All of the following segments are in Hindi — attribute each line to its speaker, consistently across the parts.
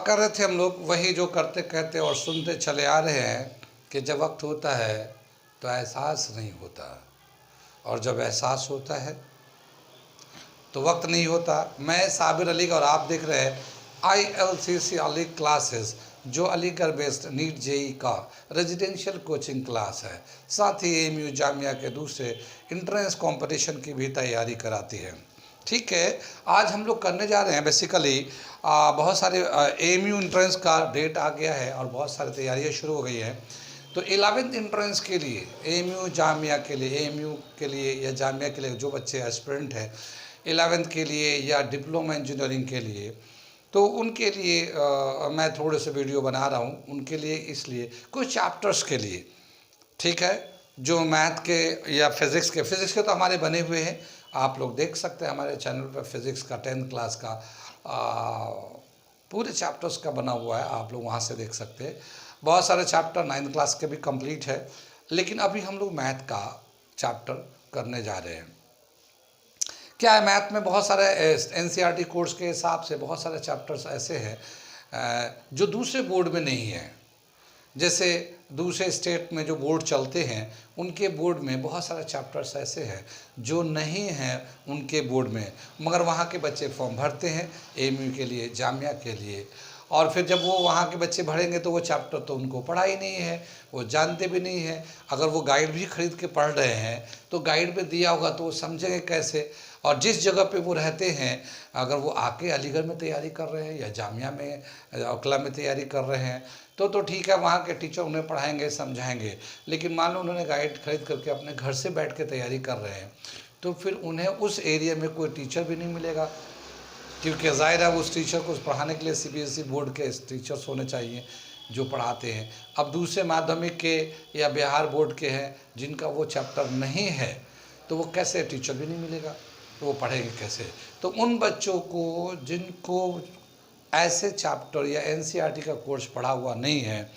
Speaker 1: कर रहे थे हम लोग वही जो करते कहते और सुनते चले आ रहे हैं कि जब वक्त होता है तो एहसास नहीं होता, और जब एहसास होता है तो वक्त नहीं होता। मैं साबिर अली और आप देख रहे हैं ILCC अली क्लासेस, जो अलीगढ़ बेस्ड नीट जेई का रेजिडेंशियल कोचिंग क्लास है। साथ ही AMU जामिया के दूसरे इंट्रेंस कंपटीशन की भी तैयारी कराती है। ठीक है, आज हम लोग करने जा रहे हैं बेसिकली बहुत सारे AMU इंट्रेंस का डेट आ गया है और बहुत सारी तैयारियां शुरू हो गई हैं। तो 11th इंट्रेंस के लिए AMU जामिया के लिए, AMU के लिए या जामिया के लिए जो बच्चे एस्पिरेंट हैं 11th के लिए या डिप्लोमा इंजीनियरिंग के लिए, तो उनके लिए मैं थोड़े से वीडियो बना रहा हूँ उनके लिए, इसलिए कुछ चैप्टर्स के लिए। ठीक है, जो मैथ के या फिज़िक्स के तो हमारे बने हुए हैं, आप लोग देख सकते हैं हमारे चैनल पर फिज़िक्स का 10th क्लास का पूरे चैप्टर्स का बना हुआ है, आप लोग वहाँ से देख सकते हैं। बहुत सारे चैप्टर 9th क्लास के भी कंप्लीट है, लेकिन अभी हम लोग मैथ का चैप्टर करने जा रहे हैं। क्या है, मैथ में बहुत सारे NCERT कोर्स के हिसाब से बहुत सारे चैप्टर्स ऐसे हैं जो दूसरे बोर्ड में नहीं है। जैसे दूसरे स्टेट में जो बोर्ड चलते हैं उनके बोर्ड में बहुत सारे चैप्टर्स ऐसे हैं जो नहीं हैं उनके बोर्ड में, मगर वहाँ के बच्चे फॉर्म भरते हैं AMU के लिए, जामिया के लिए, और फिर जब वो वहाँ के बच्चे भरेंगे तो वो चैप्टर तो उनको पढ़ा ही नहीं है, वो जानते भी नहीं है। अगर वो गाइड भी खरीद के पढ़ रहे हैं तो गाइड में दिया होगा तो वो समझेंगे कैसे। और जिस जगह पे वो रहते हैं, अगर वो आके अलीगढ़ में तैयारी कर रहे हैं या जामिया में ओखला में तैयारी कर रहे हैं तो ठीक है, वहाँ के टीचर उन्हें पढ़ाएंगे समझाएंगे। लेकिन मान लो उन्होंने गाइड खरीद करके अपने घर से बैठ के तैयारी कर रहे हैं तो फिर उन्हें उस एरिया में कोई टीचर भी नहीं मिलेगा, क्योंकि ज़ाहिर है उस टीचर को पढ़ाने के लिए CBSE बोर्ड के टीचर्स होने चाहिए जो पढ़ाते हैं। अब दूसरे माध्यमिक के या बिहार बोर्ड के हैं जिनका वो चैप्टर नहीं है तो वो कैसे, टीचर भी नहीं मिलेगा तो वो पढ़ेंगे कैसे। तो उन बच्चों को जिनको ऐसे चैप्टर या NCERT का कोर्स पढ़ा हुआ नहीं है,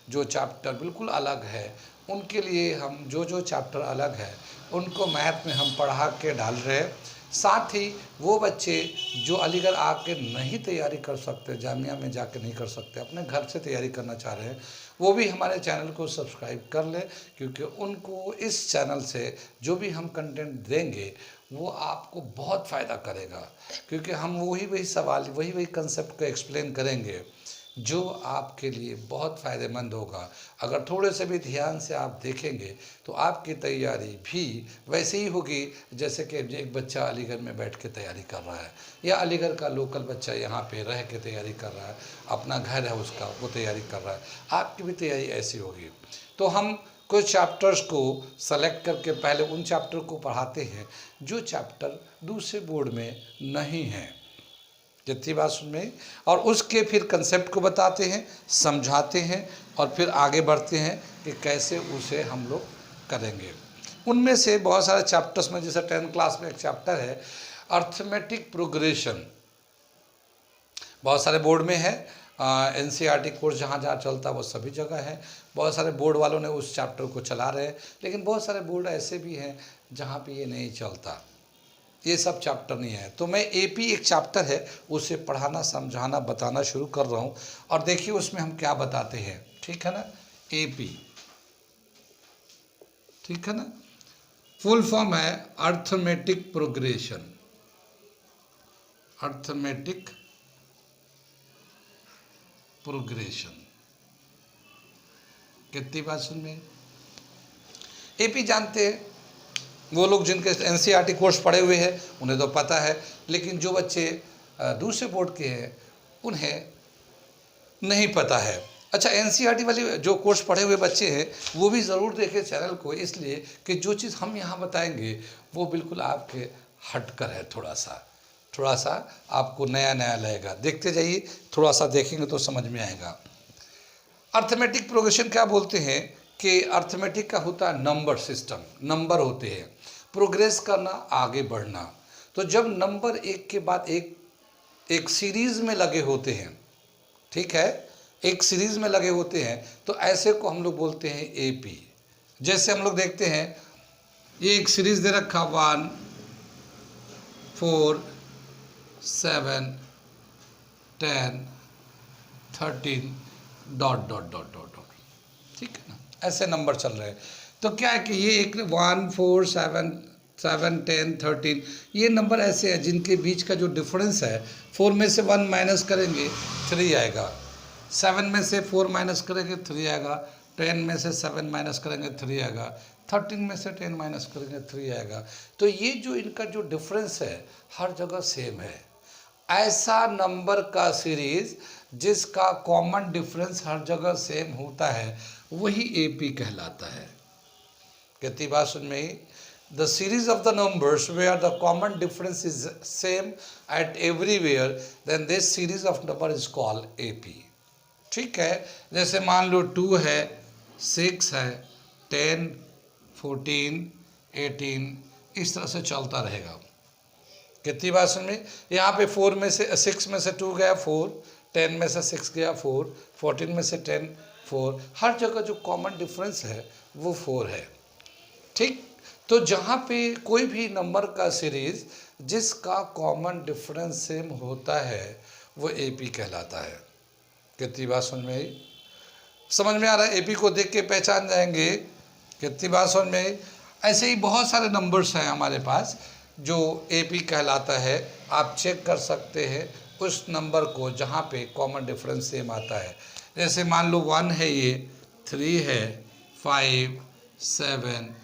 Speaker 1: जो चैप्टर बिल्कुल अलग है, उनके लिए हम जो चैप्टर अलग है उनको मैथ में हम पढ़ा के डाल रहे हैं। साथ ही वो बच्चे जो अलीगढ़ आके नहीं तैयारी कर सकते, जामिया में जाके नहीं कर सकते, अपने घर से तैयारी करना चाह रहे हैं, वो भी हमारे चैनल को सब्सक्राइब कर लें, क्योंकि उनको इस चैनल से जो भी हम कंटेंट देंगे वो आपको बहुत फ़ायदा करेगा। क्योंकि हम वही सवाल, वही कंसेप्ट को एक्सप्लेन करेंगे जो आपके लिए बहुत फ़ायदेमंद होगा। अगर थोड़े से भी ध्यान से आप देखेंगे तो आपकी तैयारी भी वैसे ही होगी जैसे कि एक बच्चा अलीगढ़ में बैठ के तैयारी कर रहा है, या अलीगढ़ का लोकल बच्चा यहाँ पे रह के तैयारी कर रहा है, अपना घर है उसका, वो तैयारी कर रहा है, आपकी भी तैयारी ऐसी होगी। तो हम कुछ चैप्टर्स को सेलेक्ट करके पहले उन चैप्टर को पढ़ाते हैं जो चैप्टर दूसरे बोर्ड में नहीं हैं, जितनी बात सुन में, और उसके फिर कंसेप्ट को बताते हैं, समझाते हैं, और फिर आगे बढ़ते हैं कि कैसे उसे हम लोग करेंगे। उनमें से बहुत सारे चैप्टर्स में, जैसे 10th क्लास में एक चैप्टर है अर्थमेटिक प्रोग्रेशन, बहुत सारे बोर्ड में है। NCERT कोर्स जहाँ जहाँ चलता है वो सभी जगह है, बहुत सारे बोर्ड वालों ने उस चैप्टर को चला रहे हैं, लेकिन बहुत सारे बोर्ड ऐसे भी हैं जहाँ पे ये नहीं चलता, ये सब चैप्टर नहीं है। तो मैं AP एक चैप्टर है उसे पढ़ाना, समझाना, बताना शुरू कर रहा हूँ, और देखिए उसमें हम क्या बताते हैं। ठीक है ना, AP, ठीक है ना, फुल फॉर्म है अर्थमेटिक प्रोग्रेशन, अर्थमेटिक प्रोग्रेशन। कितनी बात सुन में, AP जानते हैं वो लोग जिनके NCERT कोर्स पढ़े हुए हैं उन्हें तो पता है, लेकिन जो बच्चे दूसरे बोर्ड के हैं उन्हें नहीं पता है। अच्छा, NCERT वाले जो कोर्स पढ़े हुए बच्चे हैं वो भी ज़रूर देखें चैनल को, इसलिए कि जो चीज़ हम यहाँ बताएंगे वो बिल्कुल आपके हटकर है, थोड़ा सा आपको नया लगेगा। देखते जाइए, थोड़ा सा देखेंगे तो समझ में आएगा। अर्थमेटिक प्रोग्रेशन क्या बोलते हैं कि अर्थमेटिक का होता है नंबर सिस्टम, नंबर होते हैं, प्रोग्रेस करना, आगे बढ़ना। तो जब नंबर एक के बाद एक सीरीज़ में लगे होते हैं, ठीक है, एक सीरीज़ में लगे होते हैं, तो ऐसे को हम लोग बोलते हैं AP। जैसे हम लोग देखते हैं ये एक सीरीज़ दे रखा 1 4 7 10 13 dot dot dot dot dot, ठीक है ना, ऐसे नंबर चल रहे हैं। तो क्या है कि ये एक 1 4 7 7 10 13 ये नंबर ऐसे हैं जिनके बीच का जो डिफरेंस है, 4 में से 1 माइनस करेंगे 3 आएगा, 7 में से 4 माइनस करेंगे 3 आएगा, 10 में से 7 माइनस करेंगे 3 आएगा, 13 में से 10 माइनस करेंगे 3 आएगा। तो ये जो इनका जो डिफरेंस है हर जगह सेम है। ऐसा नंबर का सीरीज जिसका कॉमन डिफरेंस हर जगह सेम होता है वही एपी कहलाता है। कितनी बात सुन में ही, the series of the numbers where the common difference is same at everywhere, then this series of number is called AP. ठीक है, जैसे मान लो 2 है, 6 है, 10, 14, 18, इस तरह से चलता रहेगा। कितनी बात समझ में, यहाँ पे 4 में से 6 में से 2 गया 4, 10 में से 6 गया 4, 14 में से 10 4, हर जगह जो कॉमन डिफरेंस है वो 4 है। ठीक, तो जहाँ पे कोई भी नंबर का सीरीज जिसका कॉमन डिफरेंस सेम होता है वो एपी कहलाता है। कितनी बात समझ में आई? समझ में आ रहा है? एपी को देख के पहचान जाएंगे। कितनी बात समझ में आई? ऐसे ही बहुत सारे नंबर्स हैं हमारे पास जो एपी कहलाता है। आप चेक कर सकते हैं उस नंबर को जहाँ पे कॉमन डिफरेंस सेम आता है। जैसे मान लो 1 है, ये 3 है, 5 7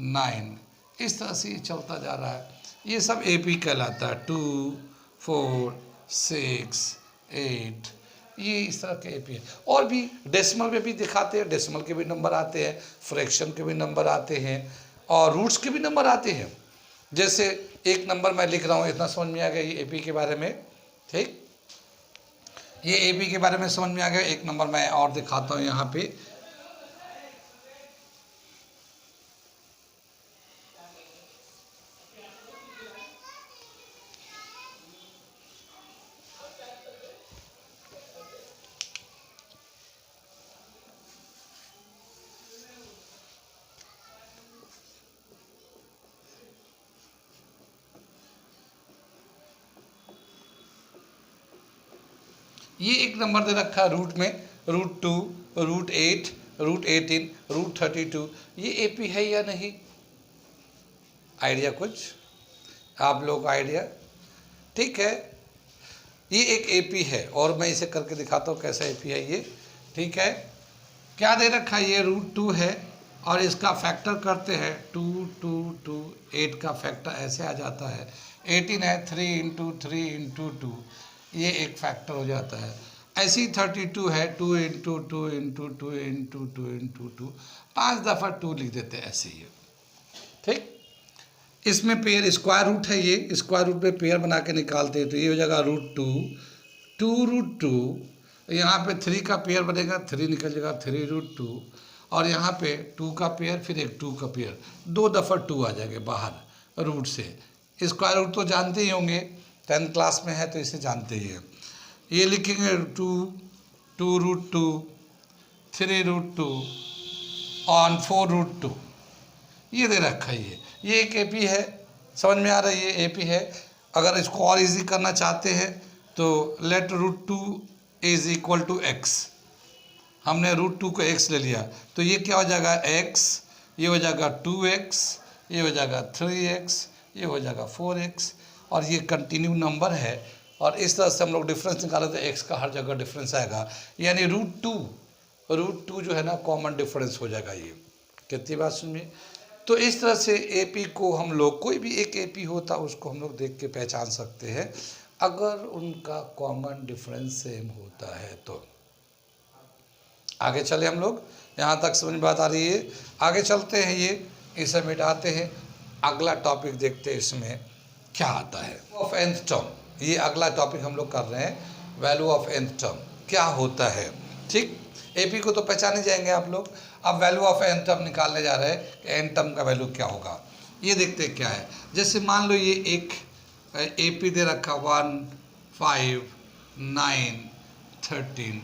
Speaker 1: 9, इस तरह से ये चलता जा रहा है, ये सब एपी कहलाता है। 2 4 6 8, ये इस तरह के एपी है। और भी डेसिमल में भी दिखाते हैं, डेसिमल के भी नंबर आते हैं, फ्रैक्शन के भी नंबर आते हैं और रूट्स के भी नंबर आते हैं। जैसे एक नंबर मैं लिख रहा हूँ, इतना समझ में आ गया ये एपी के बारे में। ठीक, ये एपी के बारे में समझ में आ गया। एक नंबर मैं और दिखाता हूँ यहाँ पे। ये एक नंबर दे रखा है रूट में, √2, √8, √18, √32। ये एपी है या नहीं? आइडिया कुछ आप लोग आइडिया? ठीक है, ये एक एपी है और मैं इसे करके दिखाता हूँ कैसा एपी है ये। ठीक है, क्या दे रखा है? ये √2 है और इसका फैक्टर करते हैं 2 2 2, 8 का फैक्टर ऐसे आ जाता है। 18 है, 3 × 3 × 2, ये एक फैक्टर हो जाता है। ऐसी 32 है, 2 × 2 × 2 × 2 × 2, 5 दफ़ा 2 लिख देते हैं ऐसे ही। ठीक, इसमें पेयर स्क्वायर रूट है, ये स्क्वायर रूट में पेयर बना के निकालते हैं तो ये हो जाएगा √2, 2√2, यहाँ पे 3 का पेयर बनेगा, 3 निकल जाएगा 3√2, और यहाँ पे 2 का पेयर, फिर एक 2 का पेयर, 2 दफ़ा 2 आ जाएंगे बाहर रूट से। स्क्वायर रूट तो जानते ही होंगे, 10th क्लास में है तो इसे जानते ही हैं। ये लिखेंगे 2 2√2, 3√2 और 4√2, ये दे रखा है। ये एक एपी है, समझ में आ रहा है? ये एपी है। अगर इसको और इजी करना चाहते हैं तो लेट √2 = x, हमने √2 को x ले लिया तो ये क्या हो जाएगा? x, ये हो जाएगा 2x, ये हो जाएगा 3x, ये हो जाएगा 4x, और ये कंटिन्यू नंबर है। और इस तरह से हम लोग डिफरेंस निकाले तो x का हर जगह डिफरेंस आएगा, यानी √2 जो है ना कॉमन डिफरेंस हो जाएगा ये। कितनी बात सुनिए। तो इस तरह से एपी को हम लोग, कोई भी एक एपी होता उसको हम लोग देख के पहचान सकते हैं अगर उनका कॉमन डिफरेंस सेम होता है तो। आगे चले हम लोग, यहाँ तक समझ में बात आ रही है? आगे चलते हैं, ये इसे मिटाते हैं, अगला टॉपिक देखते हैं इसमें क्या आता है। ऑफ nth टर्म, ये अगला टॉपिक हम लोग कर रहे हैं, वैल्यू ऑफ nth टर्म क्या होता है। ठीक, एपी को तो पहचाने जाएंगे आप लोग, अब वैल्यू ऑफ nth टर्म निकालने जा रहे हैं कि nth टर्म का वैल्यू क्या होगा। ये देखते हैं क्या है। जैसे मान लो ये एक एपी दे रखा 1 5 9 13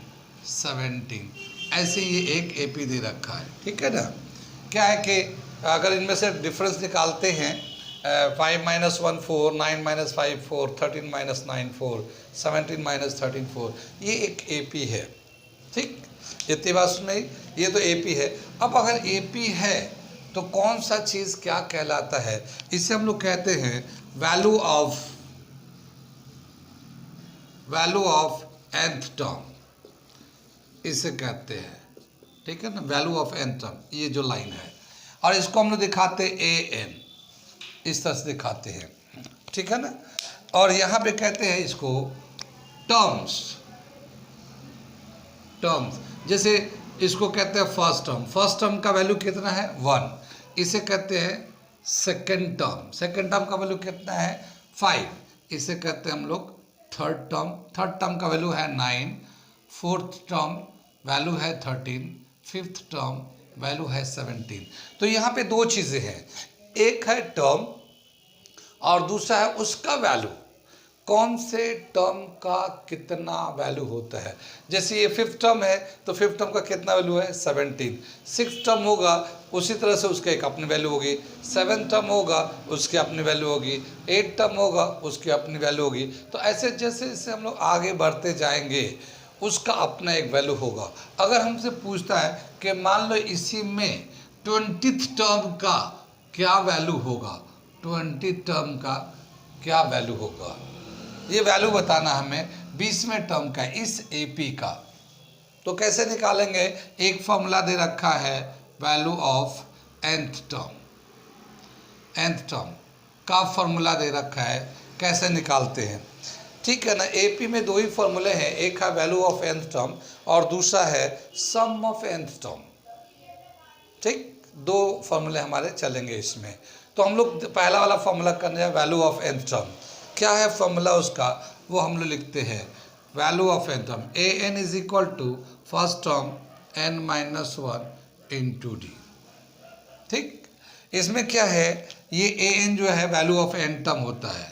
Speaker 1: 17, ऐसे ये एक एपी दे रखा है। ठीक है ना, क्या है कि अगर इनमें से डिफरेंस निकालते हैं 5 - 1 4, 9 - 5 4, 13 - 9 4, 17 - 13 4, ये एक एपी है। ठीक, इतनी बात सुन में ये तो एपी है। अब अगर एपी है तो कौन सा चीज़ क्या कहलाता है, इसे हम लोग कहते हैं वैल्यू ऑफ nth टर्म, इसे कहते हैं, ठीक है ना, वैल्यू ऑफ nth टर्म, ये जो लाइन है। और इसको हम लोग दिखाते हैं an, इस तरह से दिखाते हैं, ठीक है ना। और यहाँ पे कहते हैं इसको टर्म्स, जैसे इसको कहते हैं फर्स्ट टर्म का वैल्यू कितना है 1, इसे कहते हैं सेकंड टर्म का वैल्यू कितना है 5, इसे कहते हैं हम लोग थर्ड टर्म का वैल्यू है 9, फोर्थ टर्म वैल्यू है 13, फिफ्थ टर्म वैल्यू है 17। तो यहाँ पे दो चीज़ें हैं, एक है टर्म और दूसरा है उसका वैल्यू, कौन से टर्म का कितना वैल्यू होता है। जैसे ये फिफ्थ टर्म है तो फिफ्थ टर्म का कितना वैल्यू है 17, सिक्स टर्म होगा उसी तरह से उसका एक अपनी वैल्यू होगी, सेवन टर्म होगा उसकी अपनी वैल्यू होगी, एट टर्म होगा उसकी अपनी वैल्यू होगी। तो ऐसे जैसे जैसे हम लोग आगे बढ़ते जाएंगे उसका अपना एक वैल्यू होगा। अगर हमसे पूछता है कि मान लो इसी में 20th टर्म का क्या वैल्यू होगा, 20th टर्म का क्या वैल्यू होगा, ये वैल्यू बताना हमें 20वें टर्म का इस एपी का। तो कैसे निकालेंगे, एक फॉर्मूला दे रखा है वैल्यू ऑफ nth टर्म का फॉर्मूला दे रखा है, कैसे निकालते हैं, ठीक है ना। एपी में दो ही फॉर्मूले हैं, एक है वैल्यू ऑफ nth टर्म और दूसरा है सम ऑफ nth टर्म, ठीक, दो फॉर्मूले हमारे चलेंगे इसमें। तो हम लोग पहला वाला फॉर्मूला करने हैं वैल्यू ऑफ nth टर्म। क्या है फॉर्मूला उसका, वो हम लोग लिखते हैं value of nth term a n is equal to first term n-1 into D, ठीक। इसमें क्या है, ये ए एन जो है वैल्यू ऑफ n टर्म होता है,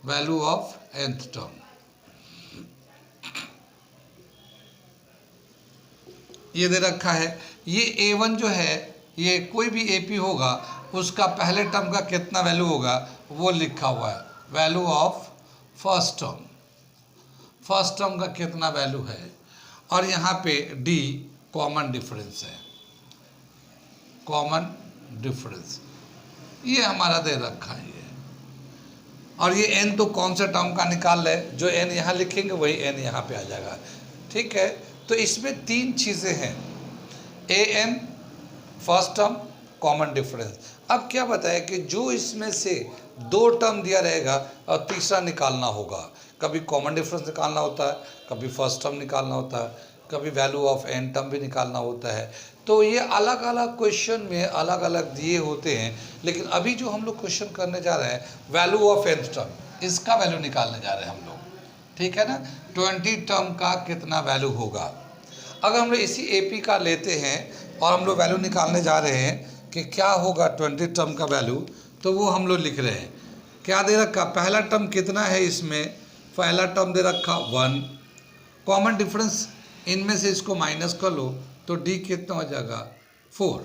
Speaker 1: वैल्यू ऑफ nth टर्म, ये दे रखा है। ये a1 जो है, ये कोई भी एपी होगा उसका पहले टर्म का कितना वैल्यू होगा वो लिखा हुआ है, वैल्यू ऑफ फर्स्ट टर्म का कितना वैल्यू है। और यहाँ पे डी कॉमन डिफरेंस है, ये हमारा दे रखा है ये। और ये एन तो कौन से टर्म का निकाल ले, जो एन यहाँ लिखेंगे वही एन यहाँ पे आ जाएगा, ठीक है। तो इसमें तीन चीज़ें हैं, a n, first term, common difference. अब क्या बताया कि जो इसमें से दो टर्म दिया रहेगा और तीसरा निकालना होगा, कभी कॉमन डिफरेंस निकालना होता है, कभी फर्स्ट टर्म निकालना होता है, कभी वैल्यू ऑफ एन टर्म भी निकालना होता है। तो ये अलग अलग क्वेश्चन में अलग अलग दिए होते हैं, लेकिन अभी जो हम लोग क्वेश्चन करने जा रहे हैं वैल्यू ऑफ nth टर्म, इसका वैल्यू निकालने जा रहे हैं हम लोग, ठीक है ना। 20 टर्म का कितना वैल्यू होगा। अगर हम लोग इसी एपी का लेते हैं और हम लोग वैल्यू निकालने जा रहे हैं कि क्या होगा 20 टर्म का वैल्यू, तो वो हम लोग लिख रहे हैं। क्या दे रखा, पहला टर्म कितना है इसमें, पहला टर्म दे रखा 1, कॉमन डिफरेंस इनमें से इसको माइनस कर लो तो डी कितना हो जाएगा 4,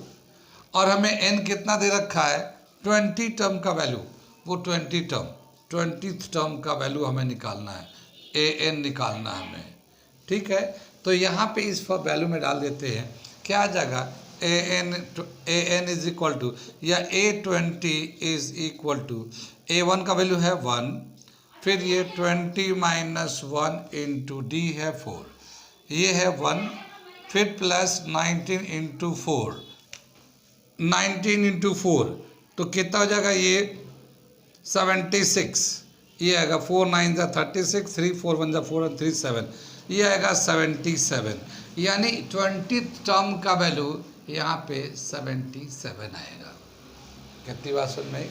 Speaker 1: और हमें एन कितना दे रखा है 20 टर्म का वैल्यू, वो 20th टर्म का वैल्यू हमें निकालना है, ए एन निकालना है हमें, ठीक है। तो यहाँ पे इस वैल्यू में डाल देते हैं, क्या आ जाएगा, a n is equal to, या A20 is equal to, A1 का वैल्यू है 1, फिर ये 20 माइनस 1 इंटू डी है 4, ये है 1, फिर प्लस 19 इंटू 4, 19 इंटू 4 तो कितना हो जाएगा ये 76, ये आएगा 4 9 जा 36, 3 4 1 जा 4 और 3 7, ये आएगा 77, यानी 20th टर्म का वैल्यू यहाँ पे 77 आएगा। कितनी बात सुन में।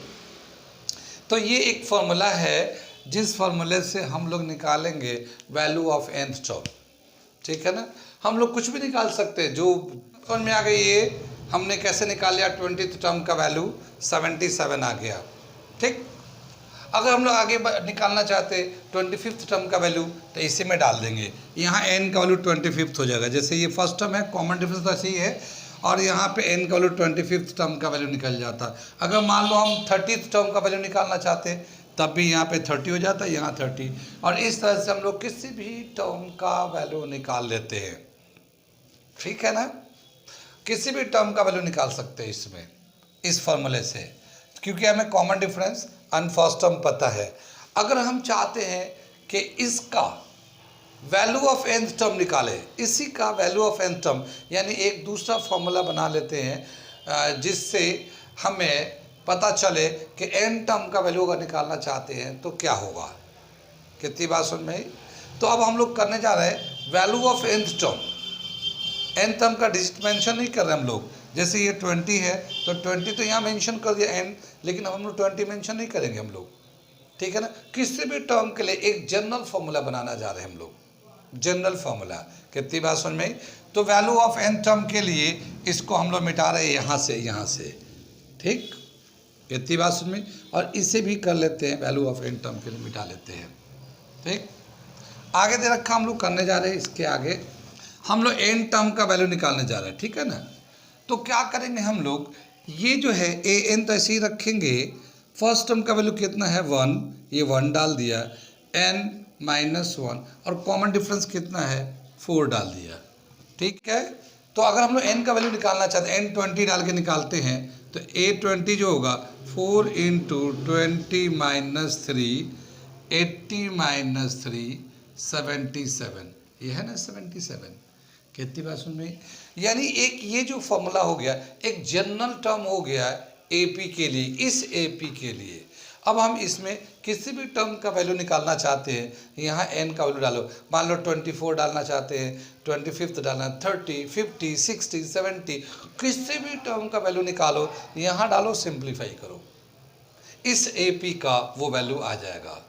Speaker 1: तो ये एक फॉर्मूला है जिस फॉर्मूले से हम लोग निकालेंगे वैल्यू ऑफ nth टर्म, ठीक है ना। हम लोग कुछ भी निकाल सकते हैं, जो समझ में आ गई ये हमने कैसे निकाल लिया, 20th टर्म का वैल्यू 77 आ गया, ठीक। अगर हम लोग आगे निकालना चाहते 25th टर्म का वैल्यू तो इसी में डाल देंगे, यहाँ n का वैल्यू 25th हो जाएगा, जैसे ये फर्स्ट टर्म है, कॉमन डिफरेंस तो ऐसे ही है, और यहाँ पे n का वैल्यू 25th टर्म का वैल्यू निकल जाता। अगर मान लो हम 30th टर्म का वैल्यू निकालना चाहते तब भी यहाँ पे 30 हो जाता है, यहाँ 30, और इस तरह से हम लोग किसी भी टर्म का वैल्यू निकाल लेते हैं, ठीक है ना। किसी भी टर्म का वैल्यू निकाल सकते हैं इसमें, इस फॉर्मूले से, क्योंकि हमें common difference and first term पता है। अगर हम चाहते हैं कि इसका वैल्यू ऑफ nth टर्म निकालें, इसी का वैल्यू ऑफ nth टर्म, यानी एक दूसरा फॉर्मूला बना लेते हैं जिससे हमें पता चले कि n टर्म का वैल्यू अगर निकालना चाहते हैं तो क्या होगा। कितनी बात समझ में आई। तो अब हम लोग करने जा रहे हैं value of nth term. n term का डिजिट मेंशन नहीं कर रहे हम लोग। जैसे ये 20 है तो 20 तो यहाँ मेंशन कर दिया n, लेकिन हम लोग 20 मेंशन नहीं करेंगे हम लोग, ठीक है ना। किसी भी टर्म के लिए एक जनरल फॉर्मूला बनाना जा रहे हैं हम लोग, जनरल फॉर्मूला। कितनी बात समझ में। तो वैल्यू ऑफ n टर्म के लिए इसको हम लोग मिटा रहे हैं यहाँ से, ठीक। कितनी बात समझ में। और इसे भी कर लेते हैं, वैल्यू ऑफ n टर्म के लिए मिटा लेते हैं, ठीक। आगे दे रखा हम लोग करने जा रहे हैं, इसके आगे हम लोग n टर्म का वैल्यू निकालने जा रहे हैं, ठीक है ना। तो क्या करेंगे हम लोग, ये जो है an तो ऐसे ही रखेंगे। फर्स्ट टर्म का वैल्यू कितना है 1, ये 1 डाल दिया, n -1, और कॉमन डिफरेंस कितना है 4 डाल दिया, ठीक है। तो अगर हम लोग n का वैल्यू निकालना चाहते हैं, n 20 डाल के निकालते हैं, तो a20 जो होगा 4 × 20 - 3 80 - 3 77, ये है ना 77। कितनी बात सुन में। यानी एक ये जो फॉर्मूला हो गया, एक जनरल टर्म हो गया एपी के लिए, इस एपी के लिए। अब हम इसमें किसी भी टर्म का वैल्यू निकालना चाहते हैं, यहाँ n का वैल्यू डालो। मान लो 24 डालना चाहते हैं, 25 डालना, 30, 50, 60, 70, किसी भी टर्म का वैल्यू निकालो, यहाँ डालो, सिंप्लीफाई करो, इस एपी का वो वैल्यू आ जाएगा।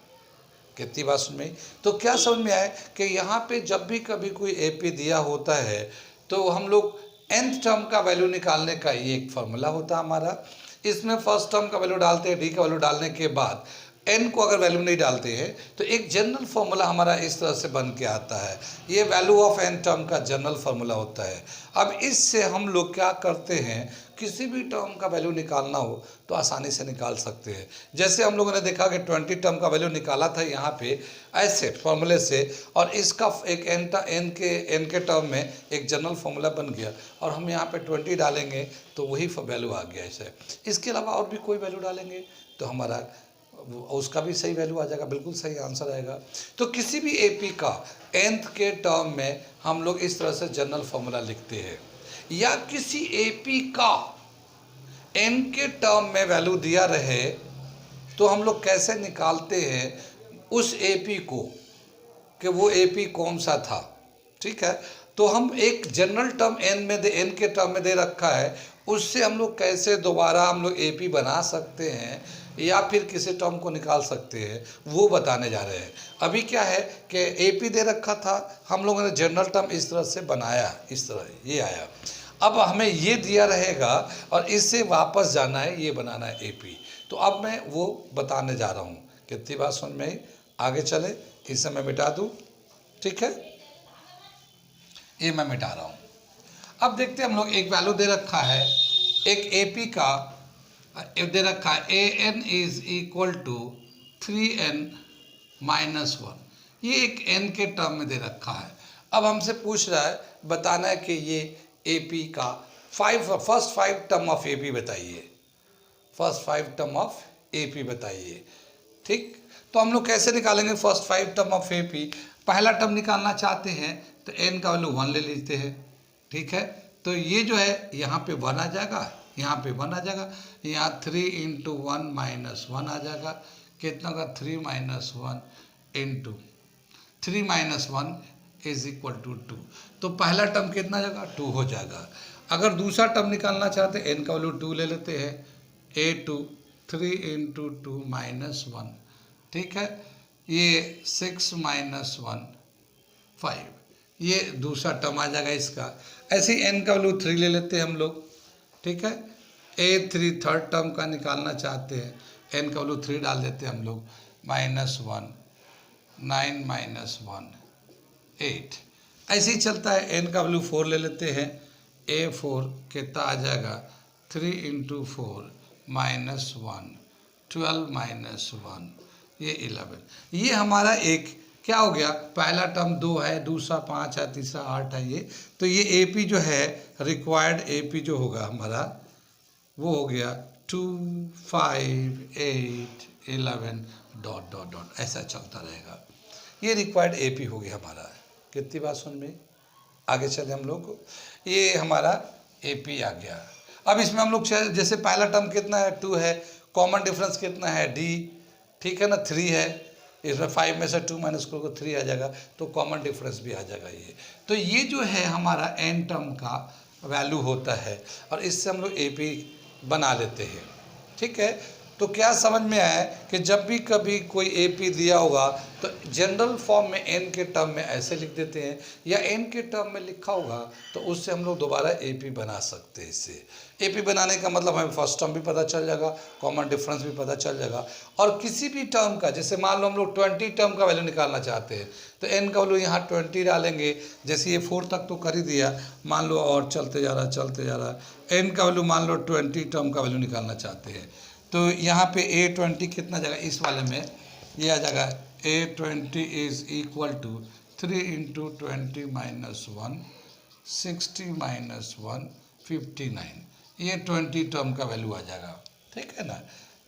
Speaker 1: कितनी बात सुन में। तो क्या समझ में आए कि यहाँ पे जब भी कभी कोई एपी दिया होता है तो हम लोग nth टर्म का वैल्यू निकालने का ये एक फॉर्मूला होता है हमारा। इसमें फर्स्ट टर्म का वैल्यू डालते हैं, डी का वैल्यू डालने के बाद n को अगर वैल्यू नहीं डालते हैं तो एक जनरल फार्मूला हमारा इस तरह से बन के आता है। ये वैल्यू ऑफ n टर्म का जनरल फार्मूला होता है। अब इससे हम लोग क्या करते हैं, किसी भी टर्म का वैल्यू निकालना हो तो आसानी से निकाल सकते हैं। जैसे हम लोगों ने देखा कि 20 टर्म का वैल्यू निकाला था यहाँ पे ऐसे फॉर्मूले से, और इसका एक n के टर्म में एक जनरल फार्मूला बन गया, और हम यहाँ पे 20 डालेंगे तो वही वैल्यू आ गया ऐसे। इसके अलावा और भी कोई वैल्यू डालेंगे तो हमारा उसका भी सही वैल्यू आ जाएगा, बिल्कुल सही आंसर आएगा। तो किसी भी एपी का nth के टर्म में हम लोग इस तरह से जनरल फार्मूला लिखते हैं। या किसी एपी का n के टर्म में वैल्यू दिया रहे तो हम लोग कैसे निकालते हैं उस एपी को, कि वो एपी कौन सा था, ठीक है। तो हम एक जनरल टर्म n के टर्म में दे रखा है, उससे हम लोग कैसे दोबारा हम लोग एपी बना सकते हैं या फिर किसी टर्म को निकाल सकते हैं, वो बताने जा रहे हैं। अभी क्या है कि एपी दे रखा था, हम लोगों ने जनरल टर्म इस तरह से बनाया, इस तरह ये आया। अब हमें ये दिया रहेगा और इससे वापस जाना है, ये बनाना है एपी। तो अब मैं वो बताने जा रहा हूँ। कितनी बात समझ में आगे चले, इसे मैं मिटा दूँ, ठीक है, ये मैं मिटा रहा हूँ। अब देखते हैं हम लोग, एक वैल्यू दे रखा है, एक एपी का दे रखा है an is equal to 3n - 1। ये एक n के टर्म में दे रखा है। अब हमसे पूछ रहा है, बताना है कि ये एपी का फर्स्ट 5 टर्म ऑफ एपी बताइए, फर्स्ट 5 टर्म ऑफ एपी बताइए, ठीक। तो हम लोग कैसे निकालेंगे फर्स्ट 5 टर्म ऑफ एपी। पहला टर्म निकालना चाहते हैं तो n का वैल्यू 1 ले लेते हैं, ठीक है। तो ये जो है यहाँ पे 1 आ जाएगा, यहाँ पे 1 आ जाएगा, यहाँ 3 × 1 - 1 आ जाएगा। कितना का 3 - 1 × 3 - 1 इज इक्वल टू 2। तो पहला टर्म कितना जाएगा 2 हो जाएगा। अगर दूसरा टर्म निकालना चाहते हैं n का वैल्यू 2 ले लेते हैं, a2 3 × 2 - 1, ठीक है। ये 6 - 1 5, ये दूसरा टर्म आ जाएगा इसका। ऐसे ही n का वैल्यू 3 ले लेते हैं हम लोग, ठीक है। a3 थर्ड टर्म का निकालना चाहते हैं, n का वैल्यू 3 डाल देते हैं हम लोग, -1 9 - 1 8। ऐसे ही चलता है। n का वैल्यू 4 ले लेते हैं, a4 कितना आ जाएगा 3 × 4 - 1 12 - 1 ये 11। ये हमारा एक क्या हो गया, पहला टर्म 2 है, दूसरा 5 है, तीसरा 8 है ये। तो ये AP जो है, रिक्वायर्ड AP जो होगा हमारा वो हो गया 2, 5, 8, 11 डॉट डॉट डॉट, ऐसा चलता रहेगा। ये रिक्वायर्ड AP हो गया हमारा। कितनी बात सुन में, आगे चले हम लोग, ये हमारा AP आ गया। अब इसमें हम लोग जैसे पहला टर्म कितना है, 2 है, कॉमन डिफरेंस कितना है, D, ठीक है ना, 3 है, इसमें 5 में से 2 माइनस करोगे 3 आ जाएगा, तो कॉमन डिफरेंस भी आ जाएगा ये। तो ये जो है हमारा n टर्म का वैल्यू होता है और इससे हम लोग AP बना लेते हैं, ठीक है। तो क्या समझ में आया कि जब भी कभी कोई AP दिया होगा तो जनरल फॉर्म में n के टर्म में ऐसे लिख देते हैं, या n के टर्म में लिखा होगा तो उससे हम लोग दोबारा AP बना सकते हैं। इससे AP बनाने का मतलब हमें फर्स्ट टर्म भी पता चल जाएगा, कॉमन डिफरेंस भी पता चल जाएगा, और किसी भी टर्म का, जैसे मान लो हम लोग 20 टर्म का वैल्यू निकालना चाहते हैं तो n का वैल्यू यहाँ 20 डालेंगे। जैसे ये 4 तक तो कर ही दिया, मान लो और चलते जा रहा, n का वैल्यू मान लो 20 टर्म का वैल्यू निकालना चाहते हैं तो यहाँ पे A20 कितना जाएगा, इस वाले में ये आ जाएगा A20 is equal to 3 into 20 minus 1, 60 minus 1, 59, ये 20 टर्म का वैल्यू आ जाएगा, ठीक है ना।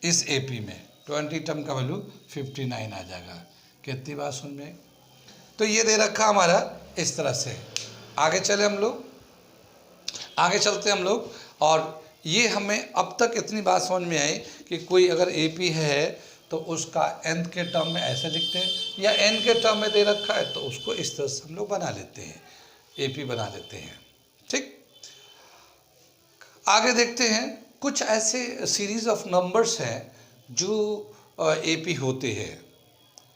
Speaker 1: इस AP में 20 टर्म का वैल्यू 59 आ जाएगा। कितनी बात सुन में, तो ये दे रखा हमारा इस तरह से। आगे चले हम लोग, आगे चलते हम लोग, और ये हमें अब तक इतनी बात समझ में आई कि कोई अगर AP है तो उसका nth के टर्म में ऐसे लिखते हैं, या n के टर्म में दे रखा है तो उसको इस तरह से हम लोग बना लेते हैं, AP बना लेते हैं, ठीक। आगे देखते हैं, कुछ ऐसे सीरीज ऑफ नंबर्स हैं जो AP होते हैं।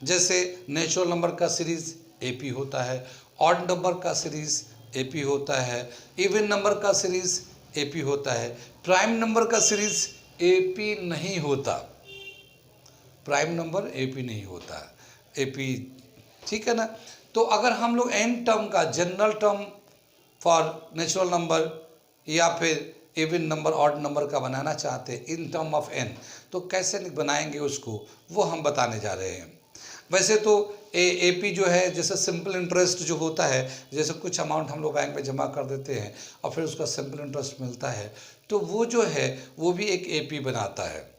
Speaker 1: जैसे नेचुरल नंबर का सीरीज AP होता है, ऑड नंबर का सीरीज AP होता है, इवन नंबर का सीरीज AP होता है, प्राइम नंबर का सीरीज AP नहीं होता, प्राइम नंबर AP नहीं होता, AP, ठीक है ना। तो अगर हम लोग n टर्म का general term for natural number या फिर इवन नंबर ऑड नंबर का बनाना चाहते हैं इन टर्म ऑफ n, तो कैसे बनाएंगे उसको, वो हम बताने जा रहे हैं। वैसे तो AP जो है, जैसे सिंपल इंटरेस्ट जो होता है, जैसे कुछ अमाउंट हम लोग बैंक में जमा कर देते हैं और फिर उसका सिंपल इंटरेस्ट मिलता है, तो वो जो है वो भी एक AP बनाता है।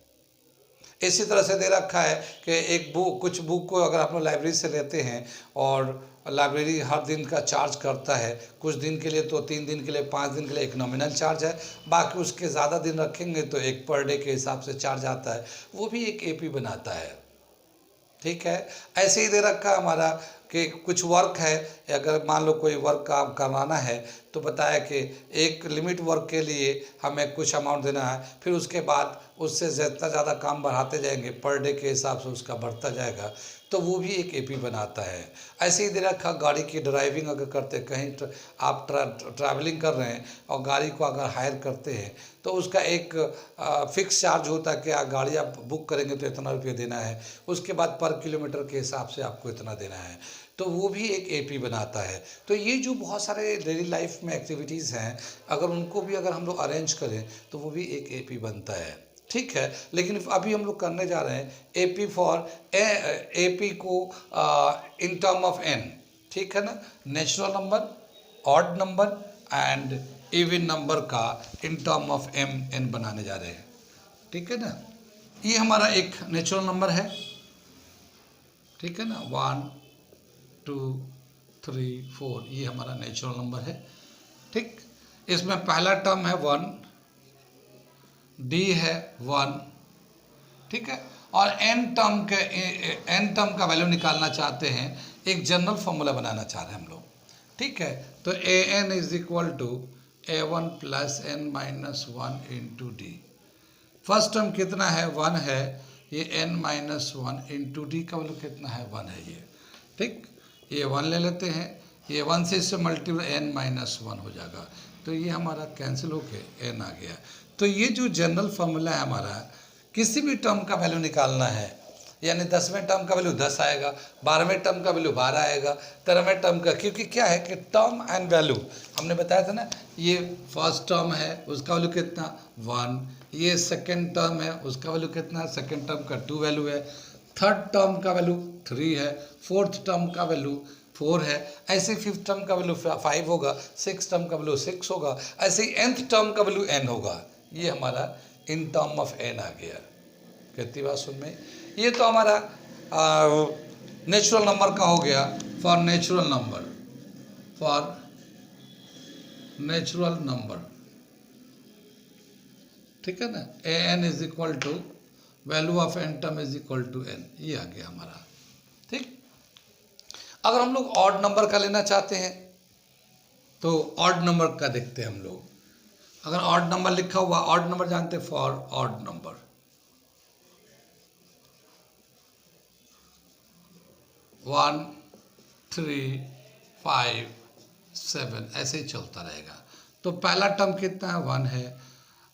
Speaker 1: इसी तरह से दे रखा है कि एक कुछ बुक को अगर आप लोग लाइब्रेरी से लेते हैं और लाइब्रेरी हर दिन का चार्ज करता है, कुछ दिन के लिए तो 3 दिन के लिए, 5 दिन के लिए एक नॉमिनल चार्ज है, बाकी उसके ज़्यादा दिन रखेंगे तो एक पर डे के हिसाब से चार्ज आता है, वो भी एक AP बनाता है, ठीक है। ऐसे ही दे रखा हमारा कि कुछ वर्क है, अगर मान लो कोई वर्क काम करवाना है तो बताया कि एक लिमिट वर्क के लिए हमें कुछ अमाउंट देना है, फिर उसके बाद उससे जितना ज़्यादा काम बढ़ाते जाएंगे, पर डे के हिसाब से उसका बढ़ता जाएगा, तो वो भी एक AP बनाता है। ऐसे ही दे रखा, गाड़ी की ड्राइविंग अगर करते, कहीं आप ट्रैवलिंग कर रहे हैं और गाड़ी को अगर हायर करते हैं तो उसका एक फिक्स चार्ज होता है कि गाड़ी आप बुक करेंगे तो इतना रुपये देना है, उसके बाद पर किलोमीटर के हिसाब से आपको इतना देना है, तो वो भी एक AP बनाता है। तो ये जो बहुत सारे डेली लाइफ में एक्टिविटीज़ हैं, अगर उनको भी अगर हम लोग अरेंज करें तो वो भी एक AP बनता है, ठीक है। लेकिन अभी हम लोग करने जा रहे हैं AP फॉर AP को इन टर्म ऑफ n, ठीक है ना, natural number, odd number and even number का इन टर्म ऑफ n बनाने जा रहे हैं, ठीक है ना। ये हमारा एक नेचुरल नंबर है, ठीक है ना, 1, 2, 3, 4, ये हमारा नेचुरल नंबर है, ठीक। इसमें पहला टर्म है 1, D है 1, ठीक है, और n टर्म का वैल्यू निकालना चाहते हैं, एक जनरल फॉर्मूला बनाना चाह रहे हैं हम लोग, ठीक है। तो AN is equal to A1 plus n minus 1 into D। First term कितना है, 1 है, ये n माइनस 1 इंटू D का वैल्यू कितना है, 1 है ये, ठीक। ये 1 ले लेते हैं, ये 1 से इससे मल्टीप्लाई n माइनस 1 हो जाएगा, तो ये हमारा कैंसिल होके n आ गया। तो ये जो जनरल फार्मूला है हमारा, किसी भी टर्म का वैल्यू निकालना है, यानी 10वें टर्म का वैल्यू 10 आएगा, 12वें टर्म का वैल्यू 12 आएगा, 13वें टर्म का, क्योंकि क्या है कि टर्म एंड वैल्यू हमने बताया था ना, ये फर्स्ट टर्म है उसका वैल्यू कितना 1, ये सेकेंड टर्म है उसका वैल्यू कितना, सेकेंड टर्म का 2 वैल्यू है, थर्ड टर्म का वैल्यू 3 है, फोर्थ टर्म का वैल्यू 4 है, ऐसे फिफ्थ टर्म का वैल्यू 5 होगा, सिक्स टर्म का वैल्यू 6 होगा, ऐसे ही nth टर्म का वैल्यू n होगा। ये हमारा इन टर्म ऑफ n आ गया। कितनी बात सुन में, ये तो हमारा नेचुरल नंबर का हो गया। For natural number, for natural number, ठीक है ना, a n is equal to value of n term is equal to n, ये आ गया हमारा। ठीक, अगर हम लोग ऑड नंबर का लेना चाहते हैं तो ऑड नंबर का देखते हैं हम लोग। अगर ऑड नंबर लिखा हुआ, ऑड नंबर जानते हैं, फॉर ऑड नंबर 1 3 5 7 ऐसे ही चलता रहेगा। तो पहला टर्म कितना है, 1 है,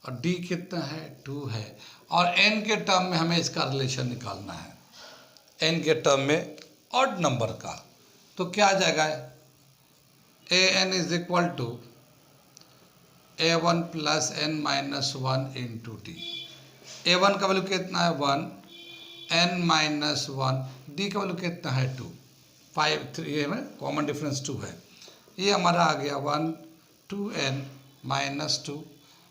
Speaker 1: और डी कितना है, 2 है, और एन के टर्म में हमें इसका रिलेशन निकालना है, एन के टर्म में ऑड नंबर का। तो क्या आ जाएगा, a n is equal to a one plus n minus 1 into d. A one का वैल्यू कितना है, 1, एन माइनस 1, डी का वैल्यू कितना है, 2, 5 3 में कॉमन डिफरेंस 2 है। ये हमारा आ गया 1 2n माइनस 2,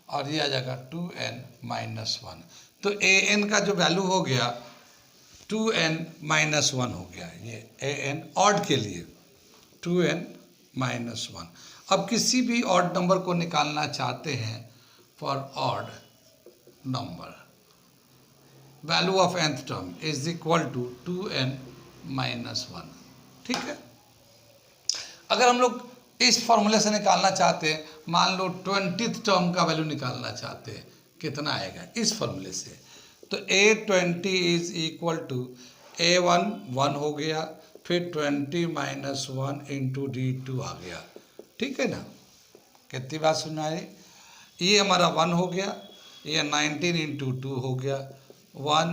Speaker 1: और ये आ जाएगा 2n माइनस 1। तो ए एन का जो वैल्यू हो गया 2n माइनस 1 हो गया, ये ए एन ऑड के लिए 2n माइनस 1। अब किसी भी ऑड नंबर को निकालना चाहते हैं for odd number, value of nth term is equal to 2n minus 1। ठीक है, अगर हम लोग इस फॉर्मूले से निकालना चाहते हैं, मान लो 20th टर्म का वैल्यू निकालना चाहते हैं, कितना आएगा इस फॉर्मूले से, तो a20 is equal to a1 1 हो गया, फिर 20 माइनस 1 इंटू डी 2 आ गया। ठीक है ना, कितनी बात सुनना है, ये हमारा 1 हो गया, ये 19 इंटू 2 हो गया, 1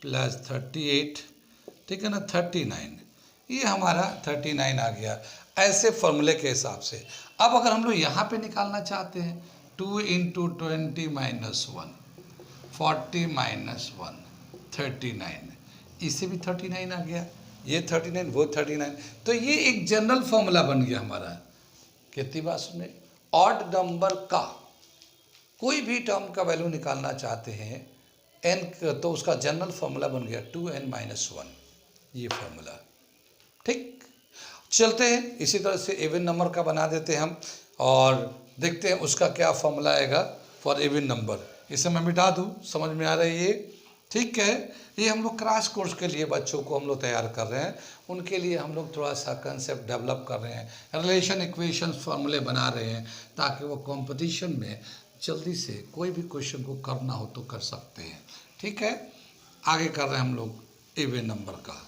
Speaker 1: प्लस 38, ठीक है ना, 39, ये हमारा 39 आ गया, ऐसे फॉर्मूले के हिसाब से। अब अगर हम लोग यहाँ पे निकालना चाहते हैं, 2 इंटू 20 माइनस 1, 40 माइनस 1, 39, इससे भी 39 आ गया, ये 39 वो 39, तो ये एक जनरल फॉर्मूला बन गया हमारा। कितनी बात सुने, ऑड नंबर का कोई भी टर्म का वैल्यू निकालना चाहते हैं एन, तो उसका जनरल फॉर्मूला बन गया 2n माइनस 1, ये फॉर्मूला। ठीक, चलते हैं इसी तरह से इवन नंबर का बना देते हैं हम, और देखते हैं उसका क्या फॉर्मूला आएगा फॉर इवन नंबर। इसे मैं मिटा दूँ, समझ में आ रही है, ठीक है। ये हम लोग क्रैश कोर्स के लिए बच्चों को हम लोग तैयार कर रहे हैं, उनके लिए हम लोग थोड़ा सा कंसेप्ट डेवलप कर रहे हैं, रिलेशन इक्वेशन फार्मूले बना रहे हैं, ताकि वो कंपटीशन में जल्दी से कोई भी क्वेश्चन को करना हो तो कर सकते हैं। ठीक है, आगे कर रहे हैं हम लोग इवन नंबर का।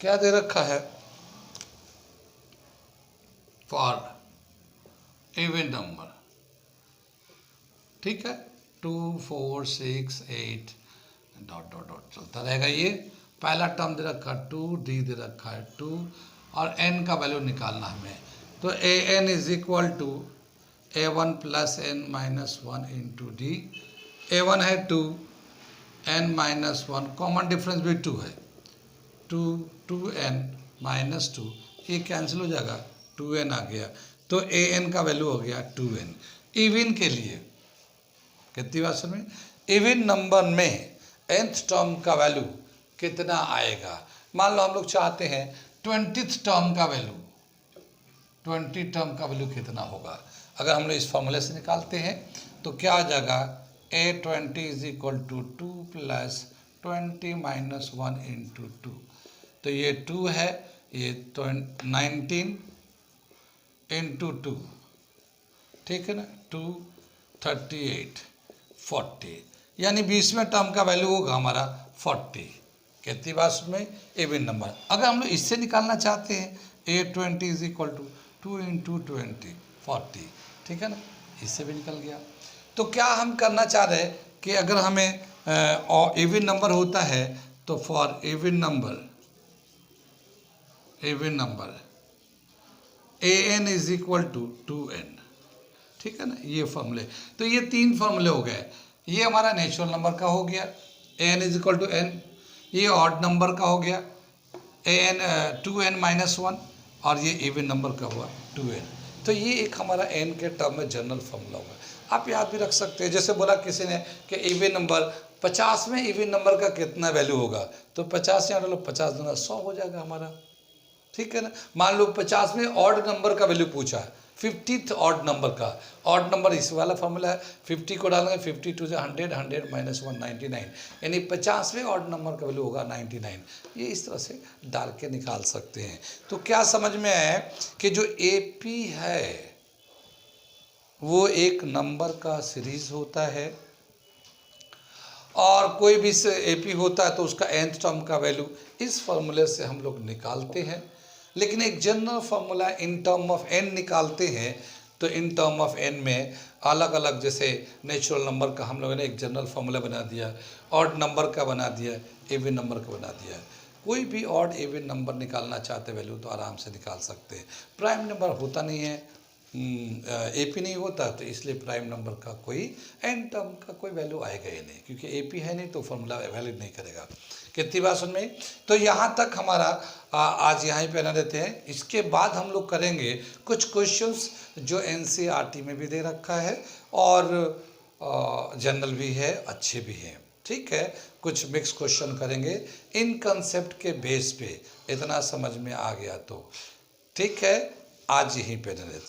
Speaker 1: क्या दे रखा है फॉर इवन नंबर, ठीक है, 2 4 6 8 डॉट डॉट डॉट चलता रहेगा। ये पहला टर्म दे रखा है 2, डी दे रखा है 2, और एन का वैल्यू निकालना हमें, तो a n is equal to a1 plus n minus 1 into d. a1 है 2, n माइनस 1, कॉमन डिफरेंस भी 2 है, 2n माइनस 2, ये कैंसिल हो जाएगा, 2n आ गया, तो an का वैल्यू हो गया 2n। इवन के लिए कितनी बात समझ में, इवन नंबर में nth टर्म का वैल्यू कितना आएगा। मान लो हम लोग चाहते हैं 20th टर्म का वैल्यू, 20 टर्म का वैल्यू कितना होगा। अगर हम लोग इस फॉर्मूले से निकालते हैं तो क्या आ जाएगा, a20 is equal to 2 plus 20 minus 1 into 2, तो ये 2 है, ये 19 इंटू 2, ठीक है ना, 2 38 40, यानी 20वें टर्म का वैल्यू होगा हमारा 40। कितनी बात में, इवन नंबर। अगर हम लोग इससे निकालना चाहते हैं a20 is equal to 2 into 20 40, ठीक है ना, इससे भी निकल गया। तो क्या हम करना चाह रहे हैं कि अगर हमें इवन नंबर होता है तो for even number an is equal to 2n, ठीक है ना, ये फॉर्मूले। तो ये 3 फॉर्मूले हो गए, ये हमारा नेचुरल नंबर का हो गया, an is equal to n, ये ऑड नंबर का हो गया एन 2n-1 और ये इवन नंबर का हुआ 2n। तो ये एक हमारा n के टर्म में जनरल फॉर्मूला होगा। आप याद भी रख सकते हैं, जैसे बोला किसी ने कि इवन नंबर 50 में इवन नंबर का कितना वैल्यू होगा, तो 50 यहाँ डालो, 50 दूना 100 हो जाएगा हमारा, ठीक है ना। मान लो 50 में ऑड नंबर का वैल्यू पूछा है, 50th ऑड नंबर का, ऑड नंबर इस वाला फॉर्मूला है, 50 को डालेंगे, 52 से 100, 100 माइनस 1 99, यानी 50वें ऑड नंबर का वैल्यू होगा 99। ये इस तरह से डाल के निकाल सकते हैं। तो क्या समझ में आया कि जो एपी है वो एक नंबर का सीरीज होता है, और कोई भी एपी होता है तो उसका nth टर्म का वैल्यू इस फॉर्मूले से हम लोग निकालते हैं। लेकिन एक general formula in term of n निकालते हैं, तो इन टर्म ऑफ n में अलग अलग, जैसे नेचुरल नंबर का हम लोगों ने एक जनरल फार्मूला बना दिया, ऑड नंबर का बना दिया, इवन नंबर का बना दिया। कोई भी ऑड इवन नंबर निकालना चाहते वैल्यू तो आराम से निकाल सकते हैं। प्राइम नंबर होता नहीं है, एपी नहीं होता, तो इसलिए प्राइम नंबर का कोई एन टर्म का कोई वैल्यू आएगा ही नहीं, क्योंकि एपी है नहीं तो फॉर्मूला वैलिड नहीं करेगा। कितनी बात समझ में? तो यहाँ तक हमारा आज यहीं पे रहने देते हैं। इसके बाद हम लोग करेंगे कुछ क्वेश्चंस जो एनसीईआरटी में भी दे रखा है और जनरल भी है, अच्छे भी हैं, ठीक है। कुछ मिक्स क्वेश्चन करेंगे इन कंसेप्ट के बेस पे, इतना समझ में आ गया तो ठीक है। आज यहीं पे रहने देते हैं।